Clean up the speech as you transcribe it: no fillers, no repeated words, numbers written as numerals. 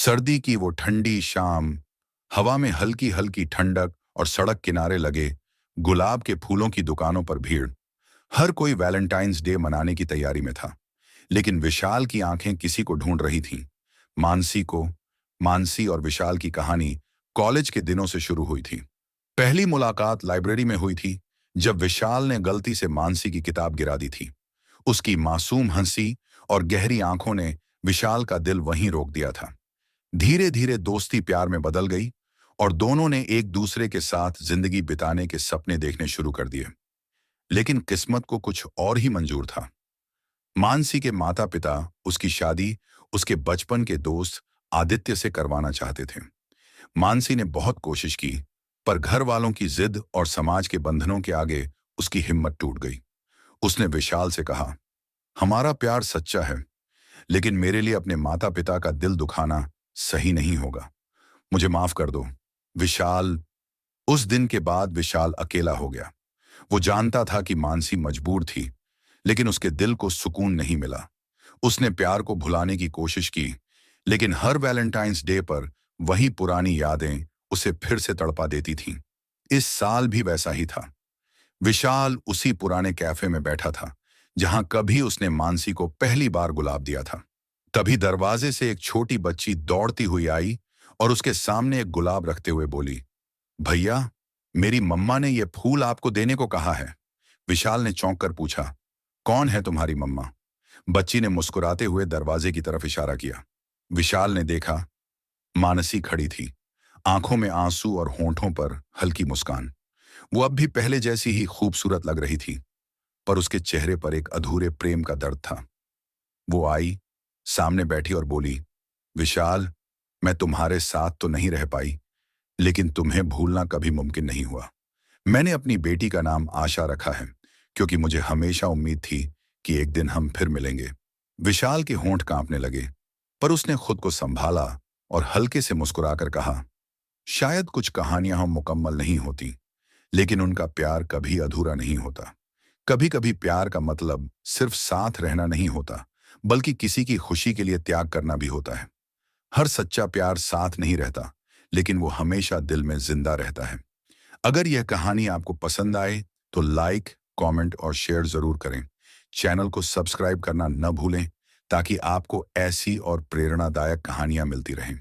सर्दी की वो ठंडी शाम, हवा में हल्की हल्की ठंडक और सड़क किनारे लगे गुलाब के फूलों की दुकानों पर भीड़। हर कोई वैलेंटाइंस डे मनाने की तैयारी में था, लेकिन विशाल की आंखें किसी को ढूंढ रही थीं। मानसी को। मानसी और विशाल की कहानी कॉलेज के दिनों से शुरू हुई थी। पहली मुलाकात लाइब्रेरी में हुई थी, जब विशाल ने गलती से मानसी की किताब गिरा दी थी। उसकी मासूम हंसी और गहरी आंखों ने विशाल का दिल वहीं रोक दिया था। धीरे धीरे दोस्ती प्यार में बदल गई और दोनों ने एक दूसरे के साथ जिंदगी बिताने के सपने देखने शुरू कर दिए। लेकिन किस्मत को कुछ और ही मंजूर था। मानसी के माता पिता उसकी शादी उसके बचपन के दोस्त आदित्य से करवाना चाहते थे। मानसी ने बहुत कोशिश की, पर घर वालों की जिद और समाज के बंधनों के आगे उसकी हिम्मत टूट गई। उसने विशाल से कहा, हमारा प्यार सच्चा है, लेकिन मेरे लिए अपने माता पिता का दिल दुखाना सही नहीं होगा। मुझे माफ कर दो। विशाल। उस दिन के बाद विशाल अकेला हो गया। वो जानता था कि मानसी मजबूर थी, लेकिन उसके दिल को सुकून नहीं मिला। उसने प्यार को भुलाने की कोशिश की, लेकिन हर वैलेंटाइंस डे पर वही पुरानी यादें उसे फिर से तड़पा देती थीं। इस साल भी वैसा ही था। विशाल उसी पुराने कैफे में बैठा था, जहां कभी उसने मानसी को पहली बार गुलाब दिया था। तभी दरवाजे से एक छोटी बच्ची दौड़ती हुई आई और उसके सामने एक गुलाब रखते हुए बोली, भैया, मेरी मम्मा ने यह फूल आपको देने को कहा है। विशाल ने चौंक कर पूछा, कौन है तुम्हारी मम्मा? बच्ची ने मुस्कुराते हुए दरवाजे की तरफ इशारा किया। विशाल ने देखा, मानसी खड़ी थी, आंखों में आंसू और होंठों पर हल्की मुस्कान। वो अब भी पहले जैसी ही खूबसूरत लग रही थी, पर उसके चेहरे पर एक अधूरे प्रेम का दर्द था। वो आई, सामने बैठी और बोली, विशाल, मैं तुम्हारे साथ तो नहीं रह पाई, लेकिन तुम्हें भूलना कभी मुमकिन नहीं हुआ। मैंने अपनी बेटी का नाम आशा रखा है, क्योंकि मुझे हमेशा उम्मीद थी कि एक दिन हम फिर मिलेंगे। विशाल के होंठ कांपने लगे, पर उसने खुद को संभाला और हल्के से मुस्कुराकर कहा, शायद कुछ कहानियां हम मुकम्मल नहीं होती, लेकिन उनका प्यार कभी अधूरा नहीं होता। कभी कभी प्यार का मतलब सिर्फ साथ रहना नहीं होता, बल्कि किसी की खुशी के लिए त्याग करना भी होता है। हर सच्चा प्यार साथ नहीं रहता, लेकिन वो हमेशा दिल में जिंदा रहता है। अगर यह कहानी आपको पसंद आए तो लाइक, कमेंट और शेयर जरूर करें। चैनल को सब्सक्राइब करना न भूलें, ताकि आपको ऐसी और प्रेरणादायक कहानियां मिलती रहें।